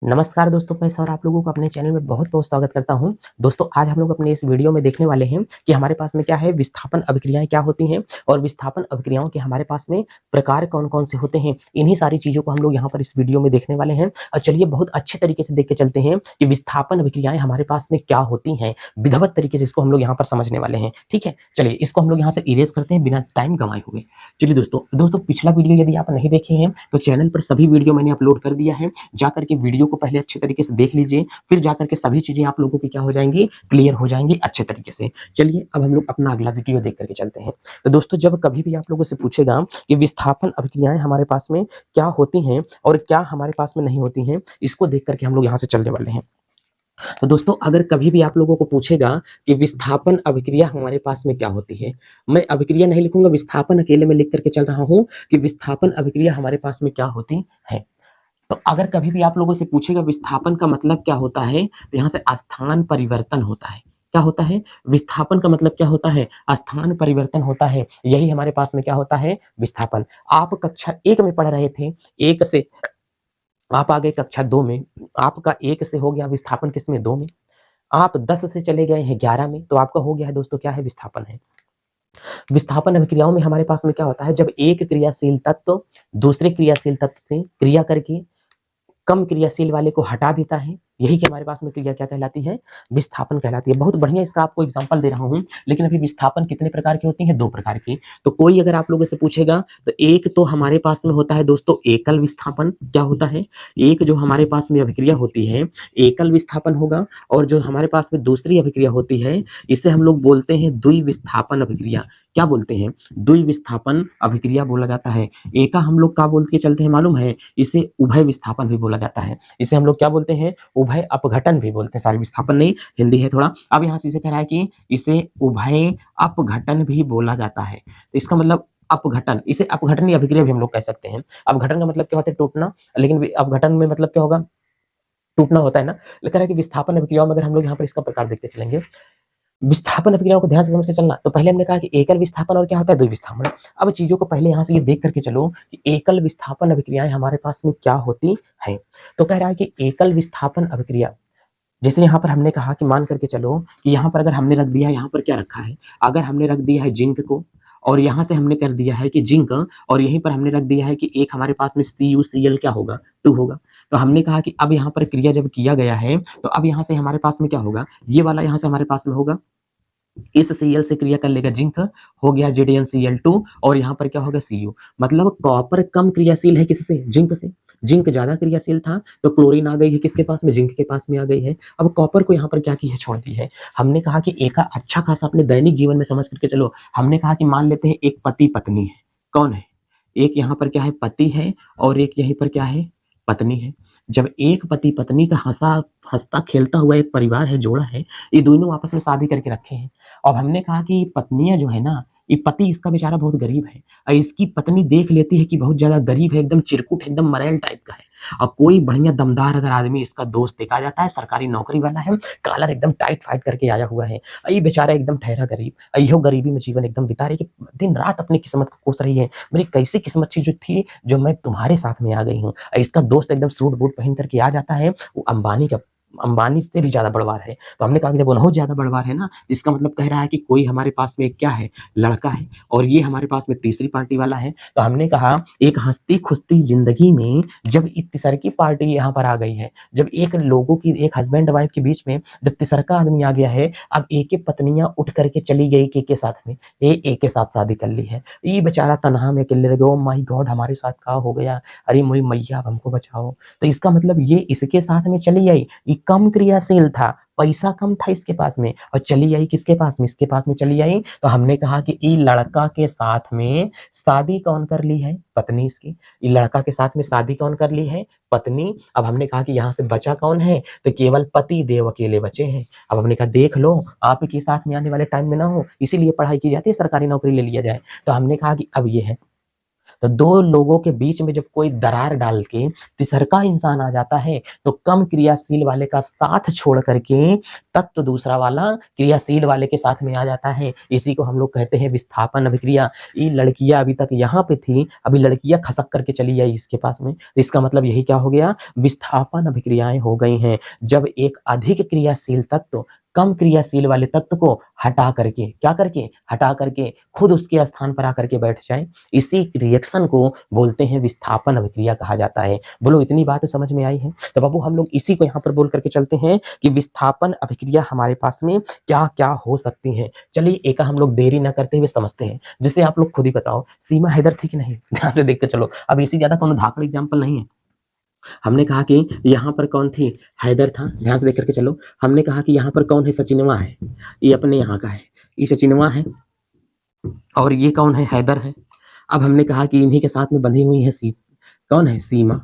नमस्कार दोस्तों, मैं सर आप लोगों को अपने चैनल में बहुत-बहुत स्वागत करता हूं। दोस्तों, आज हम लोग अपने इस वीडियो में देखने वाले हैं कि हमारे पास में क्या है, विस्थापन अभिक्रियाएँ क्या होती हैं और विस्थापन अभिक्रियाओं के हमारे पास में प्रकार कौन-कौन से होते हैं। इन्हीं सारी चीज़ों को हम लोग यहाँ पर इस वीडियो में देखने वाले हैं और चलिए बहुत अच्छे तरीके से देख के चलते हैं कि विस्थापन अभिक्रियाएँ हमारे पास में क्या होती हैं। विधिवत तरीके से इसको हम लोग यहाँ पर समझने वाले हैं, ठीक है? चलिए इसको हम लोग यहाँ से इरेज़ करते हैं बिना टाइम गँवाए हुए। चलिए दोस्तों पिछला वीडियो यदि आप नहीं देखे हैं, तो चैनल पर सभी वीडियो मैंने अपलोड कर दिया है। जाकर के वीडियो को पहले अच्छे तरीके से देख लीजिए, फिर जाकर के सभी चीजें आप लोगों की क्या हो जाएंगी, क्लियर हो जाएंगी अच्छे तरीके से। चलिए अब हम लोग अपना अगला वीडियो देख करके चलते हैं। तो दोस्तों, जब कभी भी आप लोगों से पूछेगा कि विस्थापन अभिक्रियाएं हमारे पास में क्या होती हैं और क्या हमारे पास में नहीं होती हैं, इसको देख करके हम लोग यहाँ से चलने वाले हैं। तो दोस्तों, अगर कभी भी आप लोगों को पूछेगा कि विस्थापन अभिक्रिया हमारे पास में क्या होती है, मैं अभिक्रिया नहीं लिखूंगा, विस्थापन अकेले में लिख करके चल रहा हूं कि विस्थापन अभिक्रिया हमारे पास में क्या होती है। तो अगर कभी भी आप लोगों से पूछेगा विस्थापन का मतलब क्या होता है, तो यहाँ से स्थान परिवर्तन होता है। क्या होता है? विस्थापन का मतलब क्या होता है? स्थान परिवर्तन होता है। यही हमारे पास में क्या होता है? विस्थापन। आप कक्षा 1 में पढ़ रहे थे, 1 से आप आ गए कक्षा 2 में, आपका 1 से हो गया विस्थापन किसमें? 2 में। आप 10 से चले गए हैं 11 में, तो आपका हो गया है दोस्तों, क्या है? विस्थापन है। विस्थापन अभिक्रियाओं में हमारे पास में क्या होता है, जब एक क्रियाशील तत्व दूसरे क्रियाशील तत्व से क्रिया करके कम क्रियाशील वाले को हटा देता है, यही कि हमारे पास में क्रिया क्या कहलाती है? विस्थापन कहलाती है। बहुत बढ़िया इसका आपको एग्जांपल दे रहा हूं, लेकिन अभी विस्थापन कितने प्रकार की होती है? 2 प्रकार की। तो कोई अगर आप लोगों से पूछेगा, तो एक तो हमारे पास में होता है दोस्तों एकल विस्थापन। क्या होता है? एक जो हमारे पास में अभिक्रिया होती है, एकल विस्थापन होगा, और जो हमारे पास में दूसरी अभिक्रिया होती है, इसे हम लोग बोलते हैं द्विविस्थापन अभिक्रिया। क्या बोलते हैं? द्विविस्थापन अभिक्रिया बोला जाता है। एका हम लोग क्या बोल के चलते हैं मालूम है? इसे उभय विस्थापन भी बोला जाता है। इसे हम लोग क्या बोलते हैं? उभय अपघटन भी बोलते हैं। सॉरी, विस्थापन नहीं, हिंदी है थोड़ा। अब यहाँ से इसे कह रहा है कि इसे उभय अपघटन भी बोला जाता है। तो इसका मतलब अपघटन, इसे अपघटनीय अभिक्रिया भी हम लोग कह सकते हैं। अपघटन का मतलब क्या होता है? टूटना। लेकिन अपघटन में मतलब क्या होगा? टूटना होता है ना। कह रहा है कि विस्थापन अभिक्रियाओं में अगर हम लोग यहाँ पर इसका प्रकार देखते चलेंगे, विस्थापन अभिक्रियाओं को ध्यान से समझ के चलना। तो पहले हमने कहा कि एकल विस्थापन और क्या होता है? द्विविस्थापन। अब चीजों को पहले यहाँ से ये देख करके चलो कि एकल विस्थापन अभिक्रियाएं हमारे पास में क्या होती हैं। तो कह रहा है कि एकल विस्थापन अभिक्रिया, जैसे यहाँ पर हमने कहा कि मान करके चलो कि यहाँ पर अगर हमने रख दिया है, यहाँ पर क्या रखा है, अगर हमने रख दिया है जिंक को, और यहाँ से हमने कर दिया है कि जिंक, और यहीं पर हमने रख दिया है कि एक हमारे पास में CuCl क्या होगा? 2 होगा। तो हमने कहा कि अब यहाँ पर क्रिया जब किया गया है, तो अब यहाँ से हमारे पास में क्या होगा? ये वाला यहाँ से हमारे पास में होगा, इस Cl से क्रिया कर लेगा जिंक, हो गया ZnCl2, और यहाँ पर क्या होगा? Cu। मतलब कॉपर कम क्रियाशील है किससे? जिंक से। जिंक ज्यादा क्रियाशील था, तो क्लोरीन आ गई है किसके पास में? जिंक के पास में आ गई है। अब कॉपर को यहाँ पर क्या की है? छोड़ दी है। हमने कहा कि एक अच्छा खासा अपने दैनिक जीवन में समझ करके चलो। हमने कहा कि मान लेते हैं एक पति पत्नी है। कौन है? एक यहाँ पर क्या है? पति है, और एक यहीं पर क्या है? पत्नी है। जब एक पति पत्नी का हंसता खेलता हुआ एक परिवार है, जोड़ा है, ये दोनों आपस में शादी करके रखे हैं। अब हमने कहा कि पत्नियां जो है ना, ये पति इसका बेचारा बहुत गरीब है, और इसकी पत्नी देख लेती है कि बहुत ज्यादा गरीब है, एकदम चिरकुट, एकदम मरेल टाइप का है, और कोई बढ़िया दमदार अगर आदमी इसका दोस्त देखा जाता है, सरकारी नौकरी वाला है, कॉलर एकदम टाइट फाइट करके आया हुआ है, ये बेचारा एकदम ठहरा गरीब, यो गरीबी में जीवन एकदम बिता रही है, दिन रात अपनी किस्मत को कोस रही है, मेरी कैसी किस्मत सी जो थी, जो मैं तुम्हारे साथ में आ गई हूँ। इसका दोस्त एकदम सूट बूट पहन करके आ जाता है, वो अंबानी से भी ज्यादा बड़वार है। तो हमने कहा कि जब बहुत ज्यादा बड़वार है ना, इसका मतलब कह रहा है कि कोई हमारे पास में क्या है? लड़का है, और ये हमारे पास में तीसरी पार्टी वाला है। तो हमने कहा एक हंसती खुशती जिंदगी में जब तीसरकी पार्टी यहाँ पर आ गई है, जब एक लोगों की, एक हस्बैंड वाइफ के बीच में जब तीसरका आदमी आ गया है, अब एक पत्नियां उठ करके चली गई के साथ में, ये एक के साथ शादी कर ली है, ये बेचारा तनहा में अकेले रह गया। ओ माय गॉड, हमारे साथ क्या हो गया? अरे मोरी मैया, अब हमको बचाओ। तो इसका मतलब ये इसके साथ में चली आई, ये कम क्रियाशील था, पैसा कम था इसके पास में, और चली आई किसके पास में? इसके पास में चली आई। तो हमने कहा कि ये लड़का के साथ में शादी कौन कर ली है? पत्नी इसकी। ये लड़का के साथ में शादी कौन कर ली है? पत्नी। अब हमने कहा कि यहाँ से बचा कौन है? तो केवल पति देव अकेले बचे हैं। अब हमने कहा देख लो, आपके साथ में आने वाले टाइम में ना हो, इसीलिए पढ़ाई की जाती है, सरकारी नौकरी ले लिया जाए। तो हमने कहा कि अब ये है, तो दो लोगों के बीच में जब कोई दरार डाल के तीसरा इंसान आ जाता है तो कम क्रियाशील वाले का साथ छोड़ करके तत्व दूसरा वाला क्रियाशील वाले के साथ में आ जाता है। इसी को हम लोग कहते हैं विस्थापन अभिक्रिया। ये लड़कियां अभी तक यहाँ पे थी, अभी लड़कियां खसक करके चली आई इसके पास में, तो इसका मतलब यही क्या हो गया, विस्थापन अभिक्रियाएं हो गई हैं। जब एक अधिक क्रियाशील तत्व कम क्रियाशील वाले तत्व को हटा करके, क्या करके, हटा करके खुद उसके स्थान पर आकर के बैठ जाए, इसी रिएक्शन को बोलते हैं विस्थापन अभिक्रिया कहा जाता है। बोलो इतनी बात समझ में आई है? तो बाबू हम लोग इसी को यहाँ पर बोल करके चलते हैं कि विस्थापन अभिक्रिया हमारे पास में क्या क्या हो सकती है। चलिए एक हम लोग देरी ना करते हुए समझते हैं, जिससे आप लोग खुद ही बताओ सीमा हैदर थी कि नहीं, ध्यान से देखते चलो। अब इसी ज्यादा कोनो धाकड़ एग्जाम्पल नहीं है। हमने कहा कि यहाँ पर कौन थी, हैदर था, ध्यान से देख करके चलो। हमने कहा कि यहाँ पर कौन है, सचिनवा है, ये अपने यहाँ का है, ये सचिनवा है, और ये कौन है, हैदर है। अब हमने कहा कि इन्हीं के साथ में बंधी हुई है कौन है, सीमा।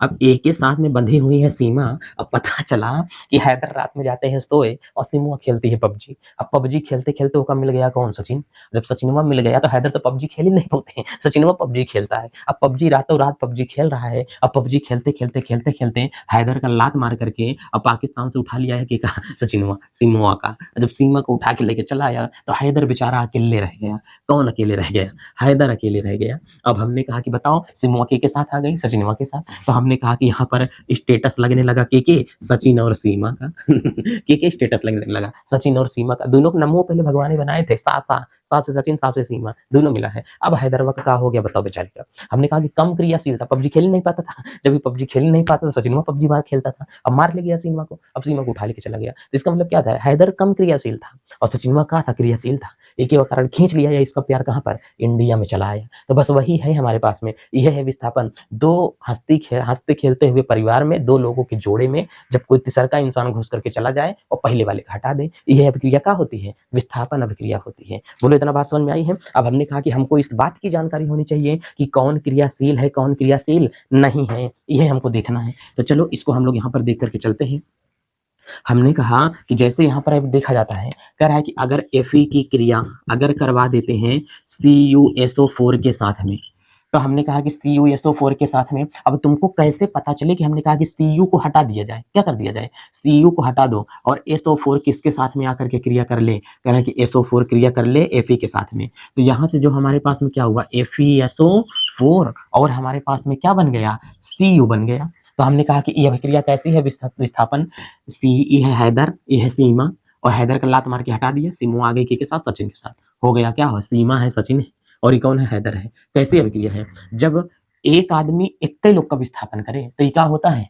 अब एक के साथ में बंधी हुई है सीमा। अब पता चला कि हैदर रात में जाते हैं सोए और सीमा खेलती है पबजी। अब पबजी खेलते खेलते ओका मिल गया कौन, सचिन। जब सचिनवा मिल गया तो हैदर तो पबजी खेल ही नहीं पाते, सचिनवा पबजी खेलता है। अब पबजी रातों रात पबजी खेल रहा है। अब पबजी खेलते खेलते खेलते खेलते हैदर का लात मार करके अब पाकिस्तान से उठा लिया है कि कहा, सचिनवा सीमा का। जब सीमा को उठा के लेके चला आया तो हैदर बेचारा अकेले रह गया। कौन अकेले रह गया, हैदर अकेले रह गया। अब हमने कहा कि बताओ सीमा के साथ आ गई, सचिनवा के साथ। तो हमने कहा कि यहाँ पर स्टेटस लगने लगा के सचिन और सीमा का के स्टेटस लगने लगा सचिन और सीमा का। दोनों के नमो पहले भगवान ने बनाए थे, सा से सचिन, सा से सीमा, दोनों मिला है। अब हैदराबाद का हो गया, बताओ बेचारे का। हमने कहा कि कम क्रियाशील था, पबजी खेल नहीं पाता था। जब भी पबजी खेल नहीं पाता तो सचिन पबजी बाहर खेलता था। अब मार ले गया सीमा को, अब सीमा को उठा लेके चला गया। तो इसका मतलब क्या था, हैदर कम क्रियाशील था और सचिन का था, क्रियाशील था। एक ही कारण खींच लिया या इसका प्यार कहाँ पर, इंडिया में चला आया। तो बस वही है हमारे पास में, यह है विस्थापन। दो हंसते खेलते हुए परिवार में, दो लोगों के जोड़े में जब कोई तीसरा इंसान घुस करके चला जाए और पहले वाले को हटा दे, यह अभिक्रिया क्या होती है, विस्थापन अभिक्रिया होती है। बोलो इतना बात समझ में आई है? अब हमने कहा कि हमको इस बात की जानकारी होनी चाहिए कि कौन क्रियाशील है, कौन क्रियाशील नहीं है, यह हमको देखना है। तो चलो इसको हम लोग यहाँ पर देख करके चलते हैं। हमने कहा कि जैसे यहाँ पर अब देखा जाता है, कह रहा है कि अगर Fe की क्रिया अगर करवा देते हैं CuSO4 के साथ में, तो हमने कहा कि CuSO4 के साथ में, अब तुमको कैसे पता चले कि हमने कहा कि Cu को हटा दिया जाए, क्या कर दिया जाए, Cu को हटा दो और SO4 किसके साथ में आकर के क्रिया कर ले, कह रहे हैं कि SO4 क्रिया कर ले Fe के साथ में। तो यहाँ से जो हमारे पास में क्या हुआ, FeSO4, और हमारे पास में क्या बन गया, Cu बन गया। तो हमने कहा कि यह अभिक्रिया कैसी है, विस्थापन। ये है हैदर, ये है सीमा, और हैदर का लात मार के हटा दिया, सीमा आ गई के साथ, सचिन के साथ, हो गया क्या हो, सीमा है, सचिन है, और ये कौन है, हैदर है। कैसी अभिक्रिया है, जब एक आदमी इतने लोग का विस्थापन करे तो ये क्या होता है,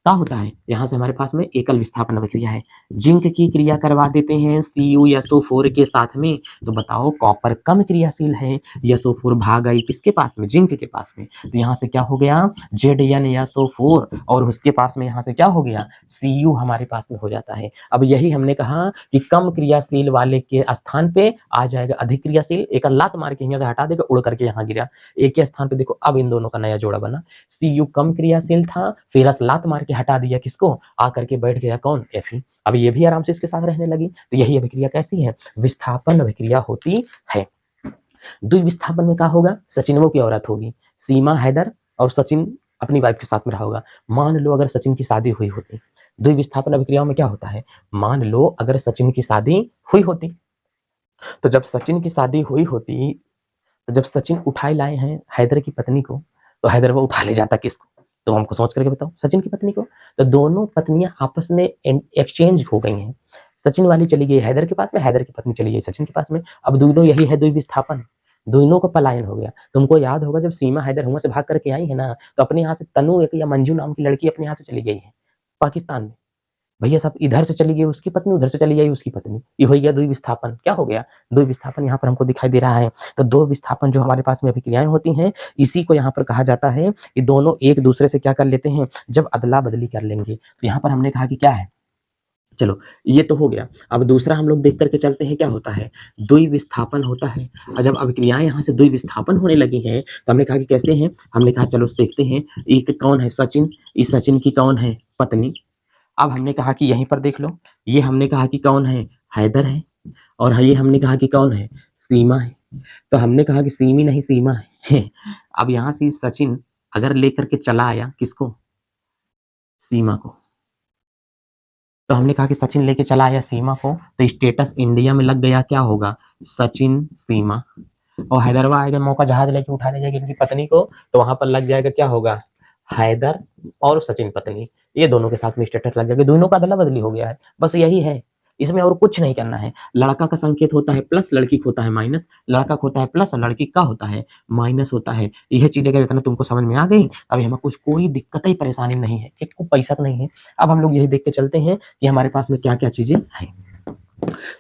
क्या होता है, यहाँ से हमारे पास में एकल विस्थापन अभिक्रिया है। जिंक की क्रिया करवा देते हैं CuSO4 के साथ में, तो बताओ कॉपर कम क्रियाशील है, SO4 भाग आई किसके पास में, जिंक के पास में। तो यहाँ से क्या हो गया, ZnSO4, और उसके पास में यहाँ से क्या हो गया, Cu हमारे पास में हो जाता है। अब यही हमने कहा कि कम क्रियाशील वाले के स्थान पे आ जाएगा अधिक क्रियाशील, एक लात मार के यहाँ से हटा देगा, उड़ करके यहाँ गिरा। एक के स्थान पे देखो अब इन दोनों का नया जोड़ा बना, Cu कम क्रियाशील था, फिर लात मार के हटा दिया किसको, आकर के बैठ गया कौन, Fe। अब ये भी आराम से इसके साथ रहने लगी। तो यही अभिक्रिया कैसी है, विस्थापन अभिक्रिया होती है। द्विविस्थापन में क्या होगा, सचिनों की औरत होगी, सीमा हैदर, और सचिन अपनी वाइफ के साथ में रहा होगा। मान लो अगर सचिन की शादी हुई होती, द्विविस्थापन अभिक्रियाओं में क्या होता है, मान लो अगर सचिन की शादी हुई होती, तो जब सचिन की शादी हुई होती, तो जब सचिन उठाए लाए हैं हैदर की पत्नी को, तो हैदर वो उठा ले जाता किसको, तो हमको सोच करके बताओ, सचिन की पत्नी को। तो दोनों पत्नियां आपस में एक्सचेंज हो गई हैं, सचिन वाली चली गई हैदर के पास में, हैदर की पत्नी चली गई सचिन के पास में। अब दोनों यही है द्विविस्थापन, दोनों को पलायन हो गया। तुमको याद होगा जब सीमा हैदर हुआ से भाग करके आई है ना, तो अपने यहाँ से तनु एक या मंजू नाम की लड़की अपने यहाँ से चली गई है पाकिस्तान में। भैया सब इधर से चली गई उसकी पत्नी, उधर से चली गई उसकी पत्नी, ये हो गया द्विविस्थापन। क्या हो गया, द्विविस्थापन यहाँ पर हमको दिखाई दे रहा है। तो दो विस्थापन जो हमारे पास में अभिक्रियाएं होती हैं, इसी को यहाँ पर कहा जाता है कि दोनों एक दूसरे से क्या कर लेते हैं, जब अदला बदली कर लेंगे। तो यहाँ पर हमने कहा कि क्या है, चलो ये तो हो गया। अब दूसरा हम लोग देख करके चलते हैं, क्या होता है, द्विविस्थापन होता है। और जब अभिक्रियाएं यहाँ से द्विविस्थापन होने लगी हैं, तो हमने कहा कि कैसे हैं, हमने कहा चलो देखते हैं, एक कौन है, सचिन, इस सचिन की कौन है, पत्नी। अब हमने कहा कि यहीं पर देख लो, ये हमने कहा कि कौन है, हैदर है, और ये हमने कहा कि कौन है, सीमा है। तो हमने कहा कि सीमी नहीं सीमा है, अब यहाँ से सचिन अगर लेकर के चला आया किसको, सीमा को, तो हमने कहा कि सचिन लेके चला आया सीमा को, तो स्टेटस इंडिया में लग गया, क्या होगा, सचिन सीमा। और हैदराबाद अगर मौका जहाज लेके उठा ले जाएगी इनकी पत्नी को, तो वहां पर लग जाएगा, क्या होगा, हैदर और सचिन पत्नी, ये दोनों के साथ में स्टेटस लग जाएगा, दोनों का अदला बदली हो गया है। बस यही है, इसमें और कुछ नहीं करना है। लड़का का संकेत होता है प्लस, लड़की का होता है माइनस, लड़का का होता है प्लस, लड़की का होता है माइनस होता है। यह चीजें अगर इतना तुमको समझ में आ गई, अभी हमें कुछ कोई दिक्कत ही परेशानी नहीं है, एक को पैसा नहीं है। अब हम लोग यही देख के चलते हैं कि हमारे पास में क्या क्या चीजें हैं।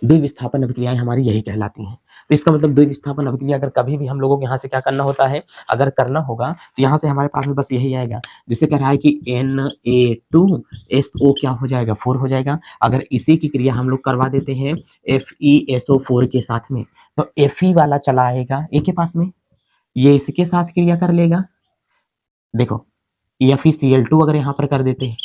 द्विविस्थापन अभिक्रियाएं हमारी यही कहलाती हैं। तो इसका मतलब द्विविस्थापन अभिक्रिया अगर कभी भी हम लोगों को यहाँ से क्या करना होता है, अगर करना होगा तो यहाँ से हमारे पास में बस यही आएगा, जिसे कह रहा है कि Na2SO क्या हो जाएगा, 4 हो जाएगा। अगर इसी की क्रिया हम लोग करवा देते हैं FeSO4 के साथ में, तो Fe वाला चला आएगा ए के पास में, ये इसके साथ क्रिया कर लेगा। देखो FeCl2 अगर यहाँ पर कर देते हैं,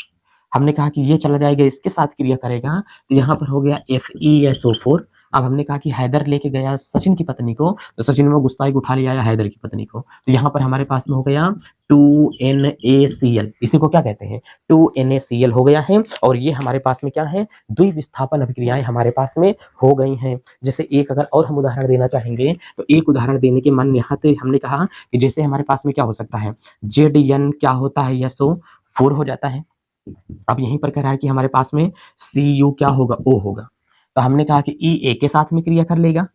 हमने कहा कि ये चला जाएगा इसके साथ क्रिया करेगा, तो यहाँ पर हो गया FeSO4। अब हमने कहा कि हैदर लेके गया सचिन की पत्नी को, तो सचिन में गुस्सा उठा ले आया हैदर की पत्नी को, तो यहाँ पर हमारे पास में हो गया 2NaCl, इसी को क्या कहते हैं, 2NaCl हो गया है। और ये हमारे पास में क्या है, द्विविस्थापन अभिक्रियाएं हमारे पास में हो गई हैं। जैसे एक अगर और हम उदाहरण देना चाहेंगे, तो एक उदाहरण देने के मन यहाँ पे हमने कहा कि जैसे हमारे पास में क्या हो सकता है, ZN क्या होता है, SO4 हो जाता है। अब यहीं पर कह रहा है कि हमारे पास में Cu क्या होगा, O होगा, तो हमने कहा कि E A के साथ में क्रिया कर लेगा,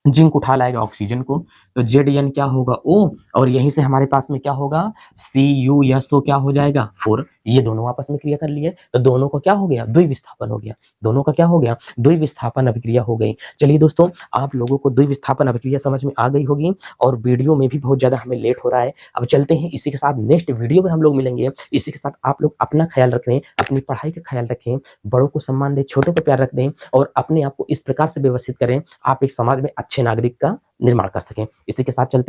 जिंक उठा लाएगा ऑक्सीजन को, तो ZN क्या होगा, O, और यहीं से हमारे पास में क्या होगा, CuSO क्या हो जाएगा, 4। ये दोनों आपस में क्रिया कर लिए, तो दोनों का क्या हो गया, द्विविस्थापन हो गया, दोनों का क्या हो गया, द्विविस्थापन अभिक्रिया हो गई। चलिए दोस्तों, आप लोगों को द्विविस्थापन अभिक्रिया समझ में आ गई होगी, और वीडियो में भी बहुत ज्यादा हमें लेट हो रहा है। अब चलते हैं, इसी के साथ नेक्स्ट वीडियो में हम लोग मिलेंगे। इसी के साथ आप लोग अपना ख्याल रखें, अपनी पढ़ाई का ख्याल रखें, बड़ों को सम्मान दें, छोटों को प्यार रख दें, और अपने आप को इस प्रकार से व्यवस्थित करें, आप एक समाज में अच्छे नागरिक का निर्माण कर सकें। इसी के साथ चलते